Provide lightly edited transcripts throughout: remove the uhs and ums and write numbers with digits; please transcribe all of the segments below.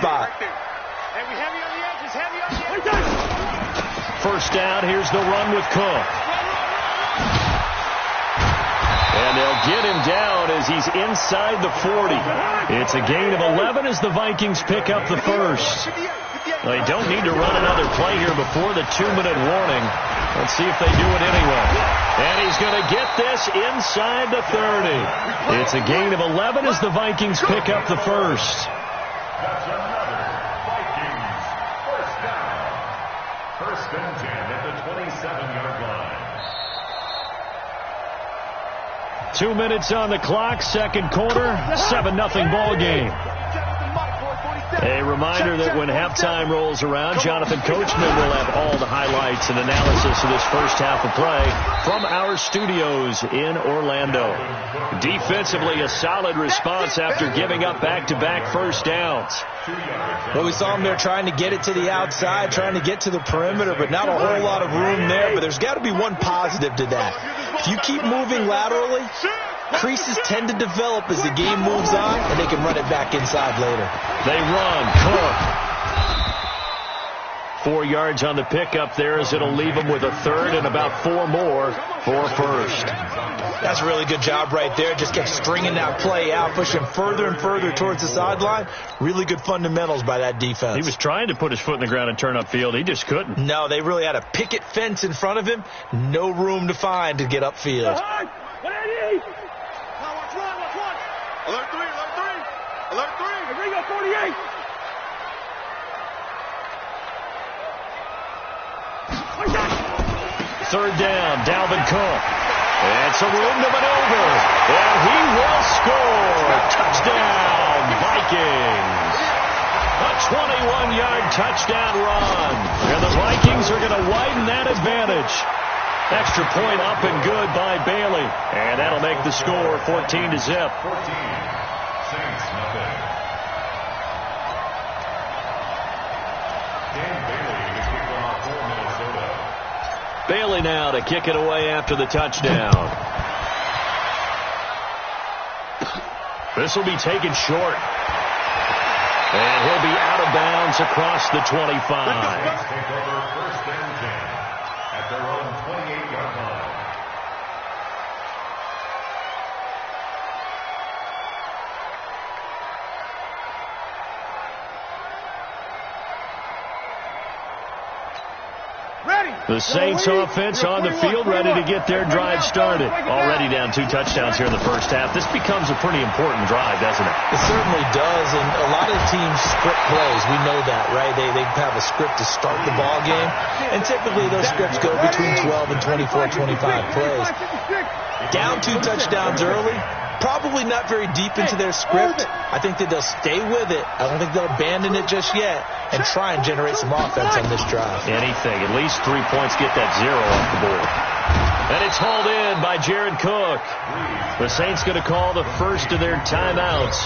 spot. First down, here's the run with Cook. And they'll get him down as he's inside the 40. It's a gain of 11 as the Vikings pick up the first. They don't need to run another play here before the 2-minute warning. Let's see if they do it anyway. And he's going to get this inside the 30. It's a gain of 11 as the Vikings pick up the first. That's another Vikings first down. First and 10 at the 27-yard line. 2 minutes on the clock, second quarter, 7-0 ball game. A reminder that when halftime rolls around, Jonathan Coachman will have all the highlights and analysis of this first half of play from our studios in Orlando. Defensively, a solid response after giving up back-to-back first downs. Well, we saw him there trying to get it to the outside, trying to get to the perimeter, but not a whole lot of room there. But there's got to be one positive to that. If you keep moving laterally, creases tend to develop as the game moves on, and they can run it back inside later. They run. Cook. 4 yards on the pickup there as it'll leave them with a third and about 4 more for first. That's a really good job right there. Just kept stringing that play out, pushing further and further towards the sideline. Really good fundamentals by that defense. He was trying to put his foot in the ground and turn upfield. He just couldn't. No, they really had a picket fence in front of him. No room to find to get upfield. Alert 3, alert 3, alert 3. Ringo 48. Third down, Dalvin Cook. And some room to maneuver. And he will score. Touchdown, Vikings. A 21-yard touchdown run. And the Vikings are going to widen that advantage. Extra point up and good by Bailey. And that'll make the score 14-0. 14. Saints, nothing. Dan Bailey is kicking off for Minnesota. Bailey now to kick it away after the touchdown. This will be taken short. And he'll be out of bounds across the 25. Saints take over first and 10 at their own 28-yard line. The Saints offense on the field, ready to get their drive started. Already down 2 touchdowns here in the first half. This becomes a pretty important drive, doesn't it? It certainly does, and a lot of teams script plays. We know that, right? They have a script to start the ball game, and typically those scripts go between 12 and 24, 25 plays. Down 2 touchdowns early, probably not very deep into their script. I think that they'll stay with it. I don't think they'll abandon it just yet and try and generate some offense on this drive. Anything. At least 3 points, get that 0 off the board. And it's hauled in by Jared Cook. The Saints going to call the first of their timeouts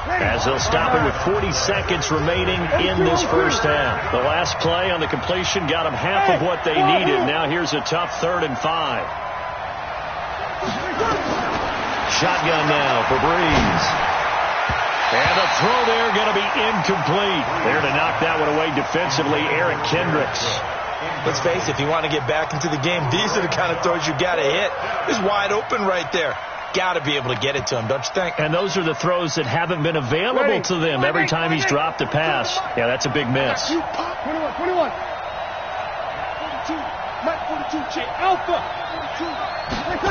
as they'll stop it with 40 seconds remaining in this first half. The last play on the completion got them half of what they needed. Now here's a tough 3rd and 5. Shotgun now for Breeze. And the throw there going to be incomplete. There to knock that one away defensively, Eric Kendricks. Let's face it, if you want to get back into the game, these are the kind of throws you got to hit. It's wide open right there. Got to be able to get it to him, don't you think? And those are the throws that haven't been available to them every time he's dropped a pass. Yeah, that's a big miss. 21. 42. Mike 42. J Alpha. 42.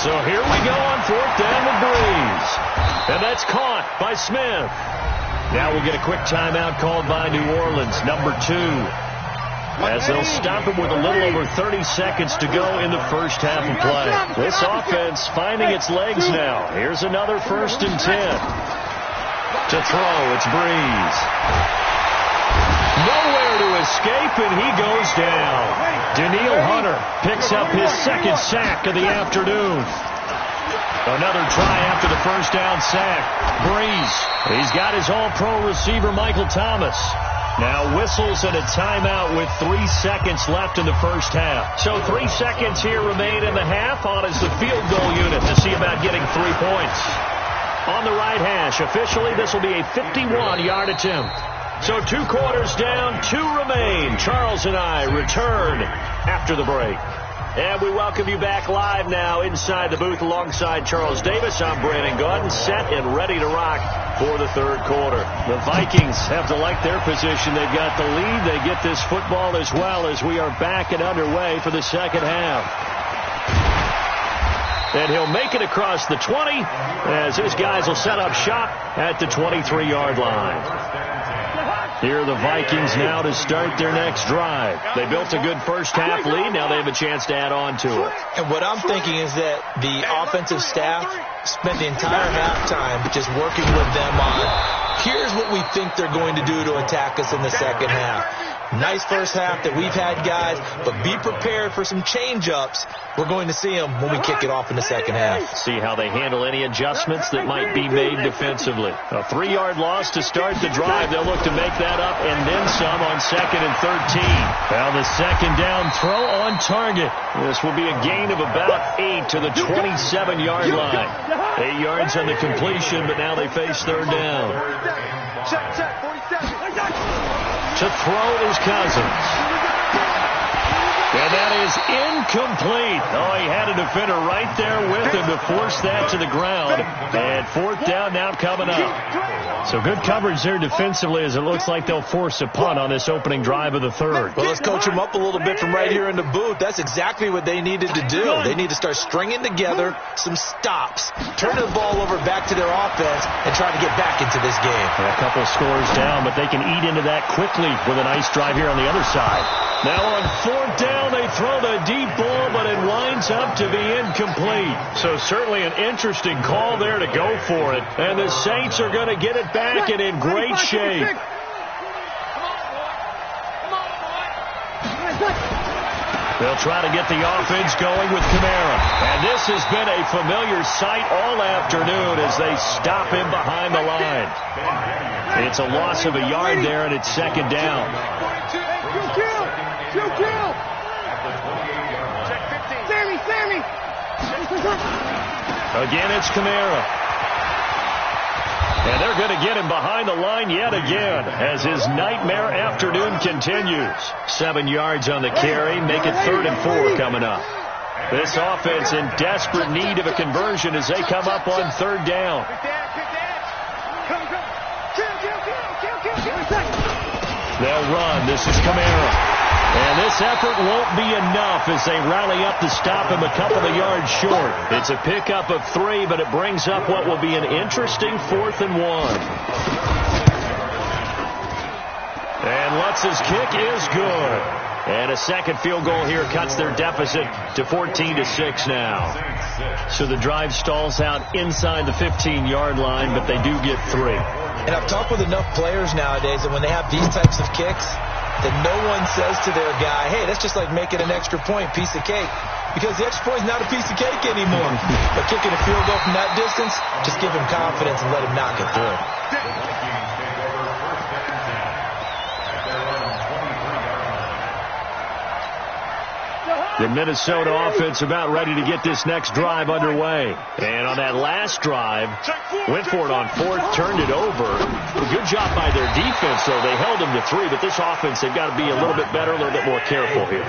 So here we go on 4th down with Breeze. And that's caught by Smith. Now we'll get a quick timeout called by New Orleans, number 2. As they'll stop it with a little over 30 seconds to go in the first half of play. This offense finding its legs now. Here's another 1st and 10. To throw, it's Breeze. Nowhere to escape, and he goes down. Daniil Hunter picks up his 2nd sack of the afternoon. Another try after the first down sack. Breeze, he's got his all-pro receiver Michael Thomas. Now whistles and a timeout with 3 seconds left in the first half. So 3 seconds here remain in the half on as the field goal unit to see about getting 3 points. on the right hash. Officially, this will be a 51-yard attempt. So 2 quarters down, 2 remain. Charles and I return after the break. And we welcome you back live now inside the booth alongside Charles Davis. I'm Brandon Gaudin, set and ready to rock for the third quarter. The Vikings have to like their position. They've got the lead. They get this football as well as we are back and underway for the second half. And he'll make it across the 20 as his guys will set up shop at the 23-yard line. Here are the Vikings now to start their next drive. They built a good first-half lead. Now they have a chance to add on to it. And what I'm thinking is that the offensive staff spent the entire halftime just working with them on, here's what we think they're going to do to attack us in the second half. Nice first half that we've had, guys, but be prepared for some change-ups. We're going to see them when we kick it off in the second half. See how they handle any adjustments that might be made defensively. A 3-yard loss to start the drive. They'll look to make that up and then some on 2nd and 13. Now the second down throw on target. This will be a gain of about 8 to the 27-yard line. 8 yards on the completion, but now they face third down. To throw is Cousins. And that is incomplete. Oh, he had a defender right there with him to force that to the ground. And 4th down now coming up. So good coverage there defensively as it looks like they'll force a punt on this opening drive of the third. Well, let's coach them up a little bit from right here in the booth. That's exactly what they needed to do. They need to start stringing together some stops, turn the ball over back to their offense, and try to get back into this game. A couple scores down, but they can eat into that quickly with a nice drive here on the other side. Now on 4th down, they throw the deep ball, but it winds up to be incomplete. So certainly an interesting call there to go for it. And the Saints are going to get it back and in great shape. They'll try to get the offense going with Kamara. And this has been a familiar sight all afternoon as they stop him behind the line. It's a loss of a yard there, and it's second down. Again, it's Kamara. And they're going to get him behind the line yet again as his nightmare afternoon continues. 7 yards on the carry. Make it 3rd and 4 coming up. This offense in desperate need of a conversion as they come up on 3rd down. They'll run. This is Kamara. And this effort won't be enough as they rally up to stop him a couple of yards short. It's a pickup of 3, but it brings up what will be an interesting 4th and 1. And Lutz's kick is good. And a second field goal here cuts their deficit to 14-6 now. So the drive stalls out inside the 15-yard line, but they do get 3. And I've talked with enough players nowadays that when they have these types of kicks, that no one says to their guy, hey, that's just like making an extra point, piece of cake. Because the extra point is not a piece of cake anymore. But kicking a field goal from that distance, just give him confidence and let him knock it through. The Minnesota offense about ready to get this next drive underway. And on that last drive, went for it on 4th, turned it over. A good job by their defense, though. They held them to 3, but this offense, they've got to be a little bit better, a little bit more careful here.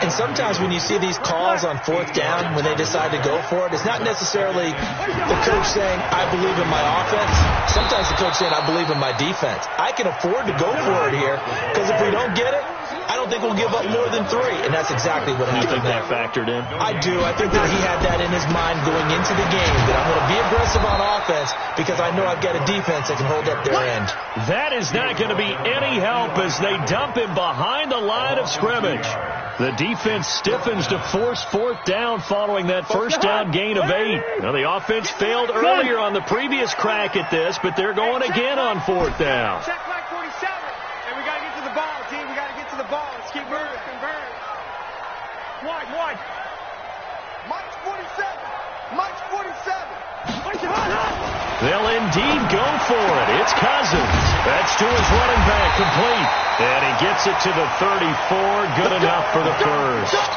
And sometimes when you see these calls on 4th down, when they decide to go for it, it's not necessarily the coach saying, I believe in my offense. Sometimes the coach saying, I believe in my defense. I can afford to go for it here, because if we don't get it, I don't think we'll give up more than 3, and that's exactly what happened. You think that factored in? I do. I think that he had that in his mind going into the game, that I'm going to be aggressive on offense because I know I've got a defense that can hold up their end. That is not going to be any help as they dump him behind the line of scrimmage. The defense stiffens to force 4th down following that first down gain of 8. Now, the offense failed earlier on the previous crack at this, but they're going again on 4th down. Check Mike 47. And we got to get to the ball, team. We got to get to the ball. Let's keep moving. Convert. Wide. Mike's 47. Mike's 47. They'll indeed go for it. It's Cousins. That's to his running back, complete. And he gets it to the 34. Good enough for the first.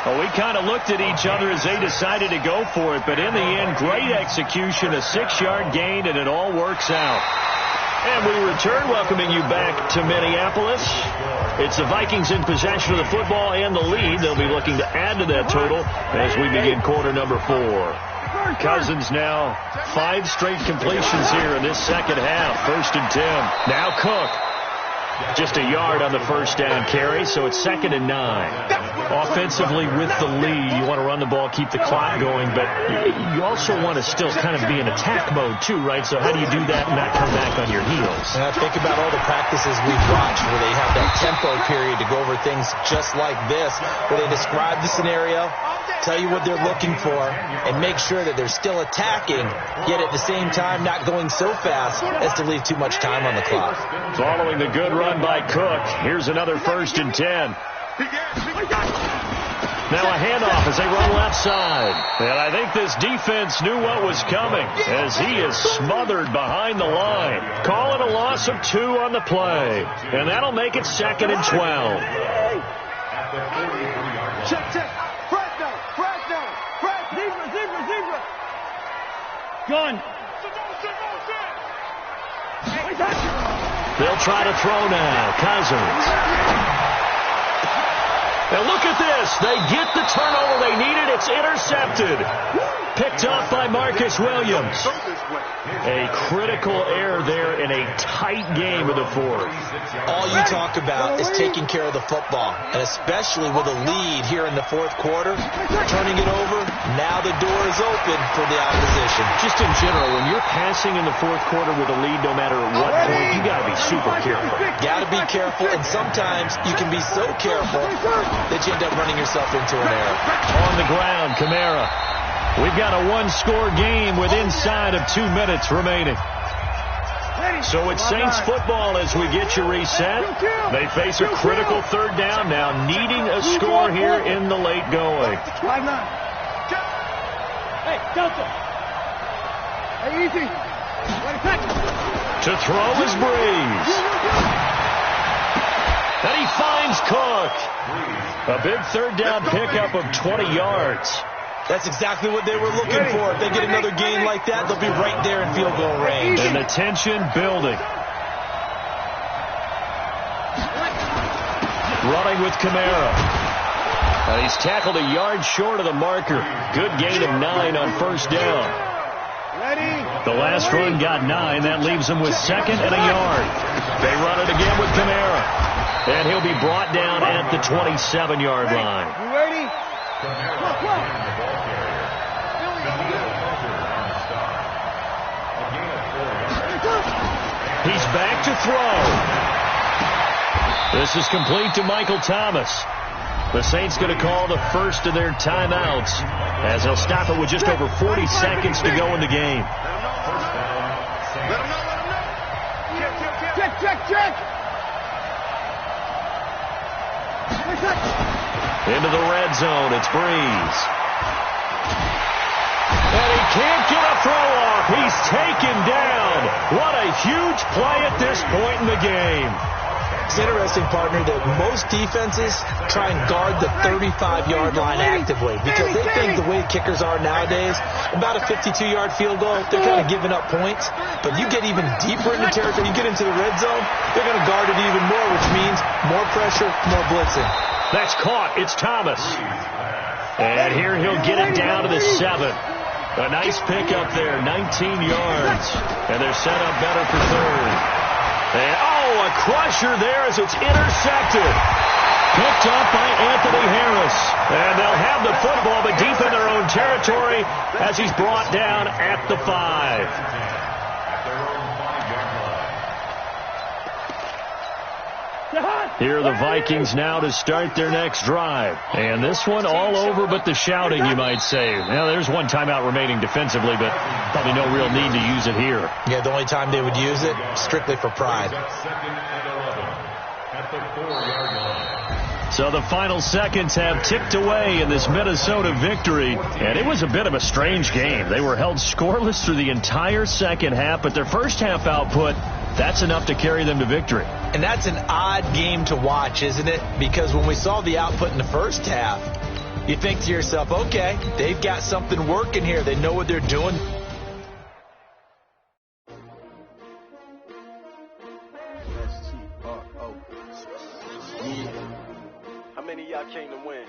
Well, we kind of looked at each other as they decided to go for it, but in the end, great execution, a 6-yard gain, and it all works out. And we return, welcoming you back to Minneapolis. It's the Vikings in possession of the football and the lead. They'll be looking to add to that total as we begin quarter number 4. Cousins now 5 straight completions here in this second half. 1st and 10. Now Cook. Just a yard on the first down carry, so it's 2nd and 9. Offensively with the lead, you want to run the ball, keep the clock going, but you also want to still kind of be in attack mode too, right? So how do you do that and not come back on your heels? Think about all the practices we've watched where they have that tempo period to go over things just like this, where they describe the scenario, tell you what they're looking for, and make sure that they're still attacking, yet at the same time not going so fast as to leave too much time on the clock. Following the good run by Cook, here's another 1st and 10. Now a handoff as they run left side. And I think this defense knew what was coming as he is smothered behind the line. Call it a loss of 2 on the play. And that'll make it 2nd and 12. Check. Fresno. Zebra. Gun. They'll try to throw now. Cousins. Now look at this. They get the turnover they needed. It's intercepted. Picked up by Marcus Williams. A critical error there in a tight game of the 4th. All you talk about is taking care of the football, and especially with a lead here in the 4th quarter, turning it over, now the door is open for the opposition. Just in general, when you're passing in the 4th quarter with a lead, no matter at what point, you got to be super careful. Got to be careful, and sometimes you can be so careful that you end up running yourself into an error. On the ground, Kamara. We've got a 1-score game with inside of 2 minutes remaining. So it's Saints football as we get you reset. They face a critical 3rd down now, needing a score here in the late going. Hey, Delta. Hey, easy. To throw is Breeze. And he finds Cook. A big 3rd down pickup of 20 yards. That's exactly what they were looking for. If they get another gain like that, they'll be right there in field goal range. And the tension building. Running with Kamara. And he's tackled a yard short of the marker. Good gain of 9 on 1st down. The last run got 9. That leaves him with 2nd and a yard. They run it again with Kamara. And he'll be brought down at the 27-yard line. You ready? He's back to throw. This is complete to Michael Thomas. The Saints going to call the first of their timeouts as they'll stop it with just over 40 seconds to go in the game. Check. Into the red zone, it's Breeze. And he can't get a throw off. He's taken down. What a huge play at this point in the game. It's interesting, partner, that most defenses try and guard the 35-yard line actively because they think the way kickers are nowadays, about a 52-yard field goal, they're kind of giving up points. But you get even deeper into territory, you get into the red zone, they're going to guard it even more, which means more pressure, more blitzing. That's caught. It's Thomas. And here he'll get it down to the 7. A nice pickup there, 19 yards. And they're set up better for 3rd. And, a crusher there as it's intercepted. Picked up by Anthony Harris. And they'll have the football, but deep in their own territory as he's brought down at the 5. Here are the Vikings now to start their next drive. And this one all over but the shouting, you might say. Now, there's one timeout remaining defensively, but probably no real need to use it here. Yeah, the only time they would use it, strictly for pride. So the final seconds have ticked away in this Minnesota victory. And it was a bit of a strange game. They were held scoreless through the entire second half, but their first half output, that's enough to carry them to victory. And that's an odd game to watch, isn't it? Because when we saw the output in the first half, You think to yourself, okay, they've got something working here. They know what they're doing. How many of y'all came to win?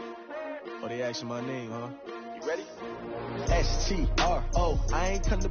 Oh, they asking my name, huh? You ready? S-T-R-O, I ain't come to...